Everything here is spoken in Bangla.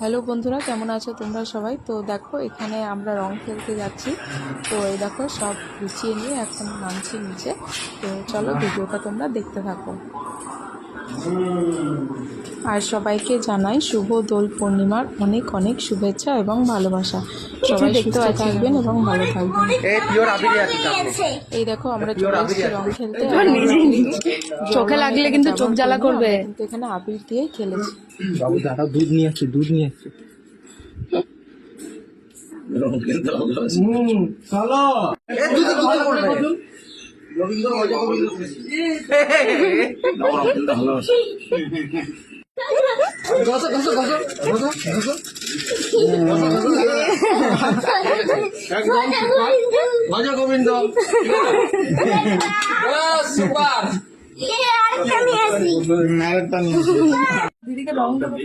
হ্যালো বন্ধুরা, কেমন আছো তোমরা সবাই? তো দেখো, এখানে আমরা রং খেলতে যাচ্ছি। তো এই দেখো, সব গুছিয়ে নিয়ে এখন নামছি নিচে। তো চলো, ভিডিওটা তোমরা দেখতে থাকো। আর সবাইকে জানাই শুভ দোল পূর্ণিমার অনেক অনেক শুভেচ্ছা এবং ভালোবাসা। সবাই সুস্থ থাকবেন এবং ভালো থাকবেন। এই দেখো, আমরা চলে এসেছি রং খেলতে। চোখে লাগলে কিন্তু চোখ জ্বালা করবে। কিন্তু এখানে আবির দিয়েই খেলেছি। বাবু দাদা দুধ নিয়ে আসছে, দুধ নিয়ে আসছে। গোবিন্দ দিদিকে রং দেবো।